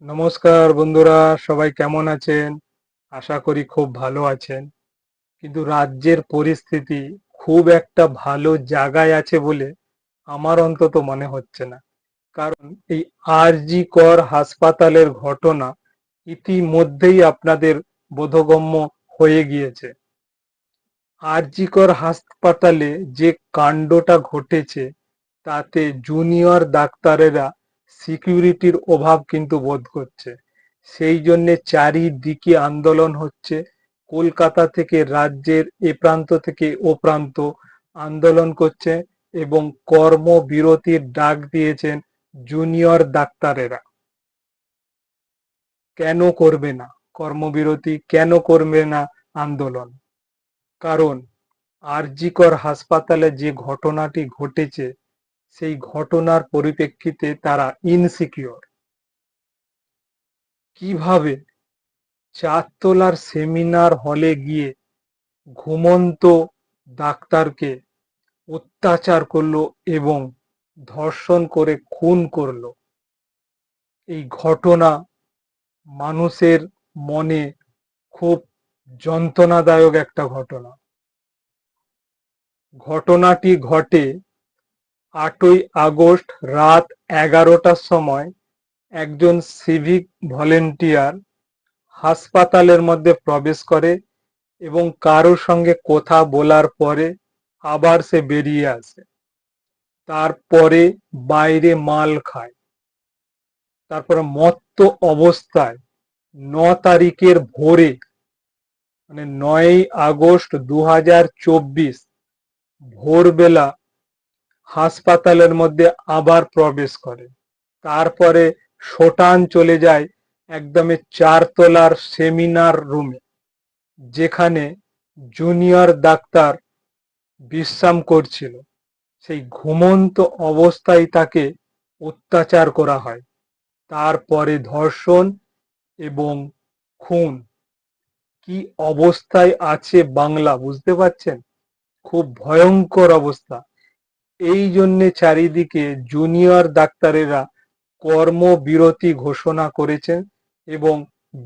নমস্কার বন্ধুরা, সবাই কেমন আছেন? আশা করি খুব ভালো আছেন। কিন্তু রাজ্যের পরিস্থিতি খুব একটা ভালো জায়গায় আছে বলে আমার অন্তত মনে হচ্ছে না। কারণ এই আরজি কর হাসপাতালের ঘটনা ইতিমধ্যেই আপনাদের বোধগম্য হয়ে গিয়েছে। আরজি কর হাসপাতালে যে কাণ্ডটা ঘটেছে তাতে জুনিয়র ডাক্তারেরা সিকিউরিটির অভাব কিন্তু বোধ করছে। সেই জন্যে চারিদিকে আন্দোলন হচ্ছে। কলকাতা থেকে রাজ্যের এ প্রান্ত থেকে ও প্রান্ত আন্দোলন করছে এবং কর্মবিরতির ডাক দিয়েছেন জুনিয়র ডাক্তারেরা। কেন করবে না কর্মবিরতি, কেন করবে না আন্দোলন? কারণ আরজি কর হাসপাতালে যে ঘটনাটি ঘটেছে সেই ঘটনার পরিপ্রেক্ষিতে তারা ইনসিকিউর। কিভাবে চারতলার সেমিনার হলে গিয়ে ঘুমন্ত ডাক্তারকে অত্যাচার করলো এবং ধর্ষণ করে খুন করলো, এই ঘটনা মানুষের মনে খুব যন্ত্রণাদায়ক একটা ঘটনা। ঘটনাটি ঘটে 8ই আগস্ট রাত 11টার সময়। একজন সিভিক ভলেন্টিয়ার হাসপাতালের মধ্যে প্রবেশ করে এবং কারোর সঙ্গে কথা বলার পরে আবার সে বেরিয়ে আসে। তারপরে বাইরে মাল খায়। তারপরে মত্ত অবস্থায় 9 তারিখের ভোরে, মানে 9ই আগস্ট 2024 ভোরবেলা হাসপাতালের মধ্যে আবার প্রবেশ করে। তারপরে শোটান চলে যায় একদমই 4তলার সেমিনার রুমে, যেখানে জুনিয়র ডাক্তার বিশ্রাম করছিল। সেই ঘুমন্ত অবস্থায় তাকে অত্যাচার করা হয়, তারপরে ধর্ষণ এবং খুন। কি অবস্থায় আছে বাংলা, বুঝতে পারছেন? খুব ভয়ঙ্কর অবস্থা। এই জন্যে চারিদিকে জুনিয়র ডাক্তারেরা কর্মবিরতি ঘোষণা করেছেন এবং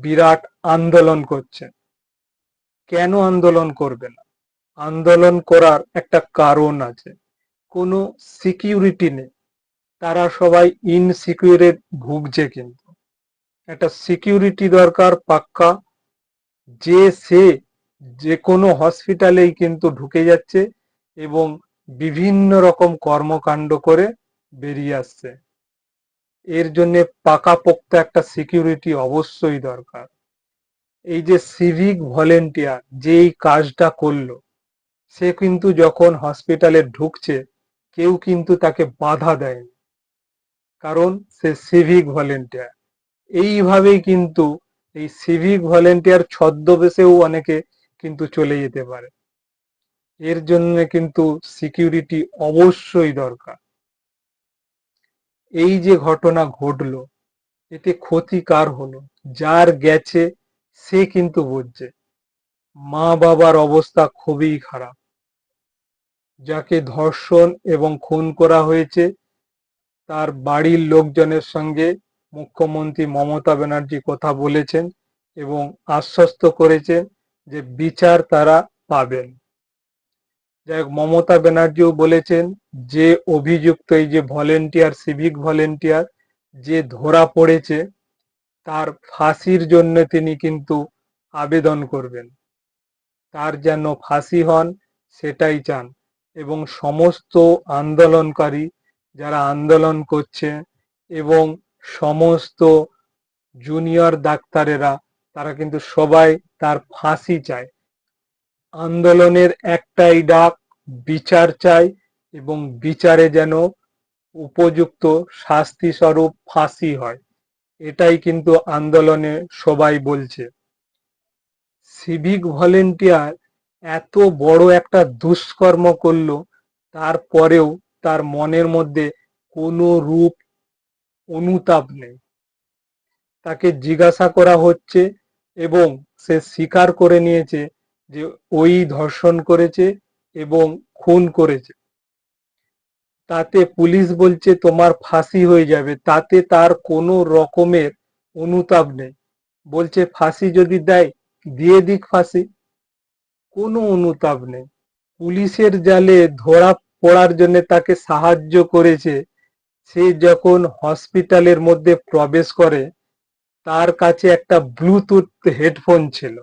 বিরাট আন্দোলন করছেন। কেন আন্দোলন করবে না? আন্দোলন করার একটা কারণ আছে। কোনো সিকিউরিটি নেই, তারা সবাই ইনসিকিউরে ভুগছে। কিন্তু একটা সিকিউরিটি দরকার পাক্কা, যে সে যে কোনো হসপিটালেই কিন্তু ঢুকে যাচ্ছে এবং বিভিন্ন রকম কর্মকাণ্ড করে বেরিয়ে আসছে। এর জন্য পাকাপোক্ত একটা সিকিউরিটি অবশ্যই দরকার। এই যে সিভিক ভলেন্টিয়ার যে এই কাজটা করলো, সে কিন্তু যখন হসপিটালে ঢুকছে কেউ কিন্তু তাকে বাধা দেয়নি, কারণ সে সিভিক ভলেন্টিয়ার। এইভাবেই কিন্তু এই সিভিক ভলেন্টিয়ার ছদ্মবেশেও অনেকে কিন্তু চলে যেতে পারে। এর জন্য কিন্তু সিকিউরিটি অবশ্যই দরকার। এই যে ঘটনা ঘটলো, এতে ক্ষতি কার হলো? যার গেছে সে কিন্তু বুঝছে। মা বাবার অবস্থা খুবই খারাপ। যাকে ধর্ষণ এবং খুন করা হয়েছে তার বাড়ির লোকজনের সঙ্গে মুখ্যমন্ত্রী মমতা ব্যানার্জি কথা বলেছেন এবং আশ্বস্ত করেছেন যে বিচার তারা পাবেন। যাই হোক, মমতা ব্যানার্জিও বলেছেন যে অভিযুক্ত এই যে ভলেন্টিয়ার, সিভিক ভলেন্টিয়ার যে ধরা পড়েছে, তার ফাঁসির জন্য তিনি কিন্তু আবেদন করবেন। তার যেন ফাঁসি হন সেটাই চান। এবং সমস্ত আন্দোলনকারী যারা আন্দোলন করছে এবং সমস্ত জুনিয়র ডাক্তারেরা, তারা কিন্তু সবাই তার ফাঁসি চায়। আন্দোলনের একটাই ডাক, বিচার চাই এবং বিচারে যেন উপযুক্ত শাস্তি স্বরূপ ফাঁসি হয়। এটাই কিন্তু আন্দোলনে সবাই বলছে। সিভিক ভলেন্টিয়ার এত বড় একটা দুষ্কর্ম করলো, তারপরেও তার মনের মধ্যে কোনো রূপ অনুতাপ নেই। তাকে জিজ্ঞাসা করা হচ্ছে এবং সে স্বীকার করে নিয়েছে যে ওই ধর্ষণ করেছে এবং খুন করেছে। তাতে পুলিশ বলছে তোমার ফাঁসি হয়ে যাবে, তাতে তার কোনো রকমের অনুতাপ নেই। বলছে ফাঁসি যদি দেয় দিয়ে দিক ফাঁসি, কোনো অনুতাপ নেই। পুলিশের জালে ধরা পড়ার জন্য তাকে সাহায্য করেছে। সে যখন হসপিটালের মধ্যে প্রবেশ করে তার কাছে একটা ব্লুটুথ হেডফোন ছিল,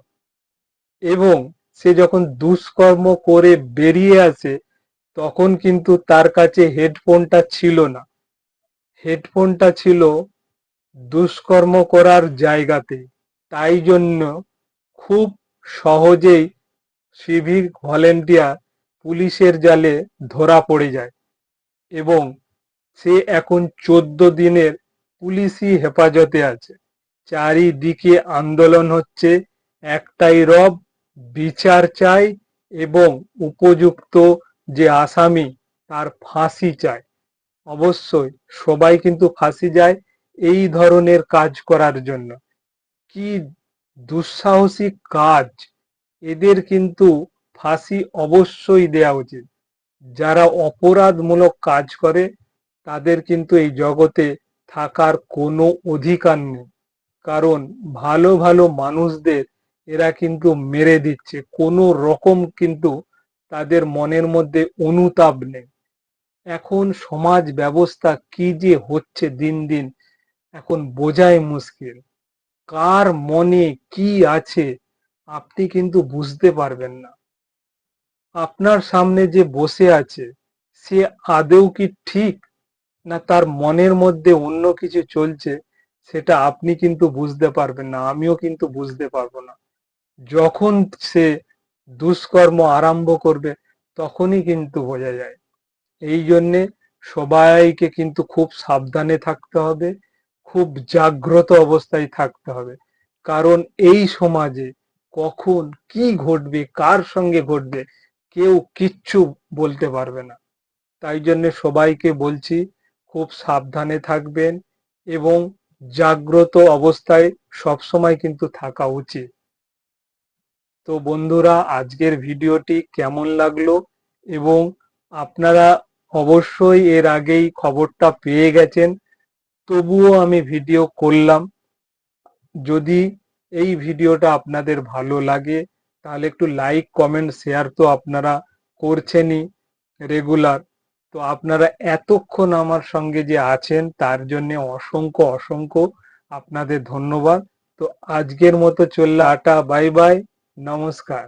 এবং সে যখন দুষ্কর্ম করে বেরিয়ে আসে তখন কিন্তু তার কাছে হেডফোনটা ছিল না। হেডফোনটা ছিল দুষ্কর্ম করার জায়গাতে। তাই জন্য খুব সহজেই সিভিক ভলেন্টিয়ার পুলিশের জালে ধরা পড়ে যায়, এবং সে এখন 14 দিনের পুলিশি হেফাজতে আছে। চারিদিকে আন্দোলন হচ্ছে, একটাই রব, বিচার চাই, এবং উপযুক্ত যে আসামি তার ফাঁসি চাই। অবশ্যই সবাই কিন্তু ফাঁসি যায় এই ধরনের কাজ করার জন্য। কি দুঃসাহসিক কাজ! এদের কিন্তু ফাঁসি অবশ্যই দেওয়া উচিত। যারা অপরাধমূলক কাজ করে তাদের কিন্তু এই জগতে থাকার কোনো অধিকার নেই, কারণ ভালো ভালো মানুষদের এরা কিন্তু মেরে দিচ্ছে। কোনো রকম কিন্তু তাদের মনের মধ্যে অনুতাপ নেই। এখন সমাজ ব্যবস্থা কি যে হচ্ছে দিন দিন, এখন বোঝাই মুশকিল। কার মনে কি আছে আপনি কিন্তু বুঝতে পারবেন না। আপনার সামনে যে বসে আছে সে আদৌ কি ঠিক, না তার মনের মধ্যে অন্য কিছু চলছে, সেটা আপনি কিন্তু বুঝতে পারবেন না, আমিও কিন্তু বুঝতে পারবো না। যখন সে দুষ্কর্ম আরম্ভ করবে তখনই কিন্তু বোঝা যায়। এই জন্যে সবাইকে কিন্তু খুব সাবধানে থাকতে হবে, খুব জাগ্রত অবস্থায় থাকতে হবে, কারণ এই সমাজে কখন কি ঘটবে, কার সঙ্গে ঘটবে, কেউ কিচ্ছু বলতে পারবে না। তাই জন্য সবাইকে বলছি খুব সাবধানে থাকবেন, এবং জাগ্রত অবস্থায় সবসময় কিন্তু থাকা উচিত। তো বন্ধুরা, আজকের ভিডিওটি কেমন লাগলো, এবং আপনারা অবশ্যই এর আগেই খবরটা পেয়ে গেছেন, তবুও আমি ভিডিও করলাম। যদি এই ভিডিওটা আপনাদের ভালো লাগে তাহলে একটু লাইক কমেন্ট শেয়ার তো আপনারা করছেনই রেগুলার। তো আপনারা এতক্ষণ আমার সঙ্গে যে আছেন তার জন্য অসংখ্য অসংখ্য আপনাদের ধন্যবাদ। তো আজকের মতো চললে আটা, বাই বাই, নমস্কার।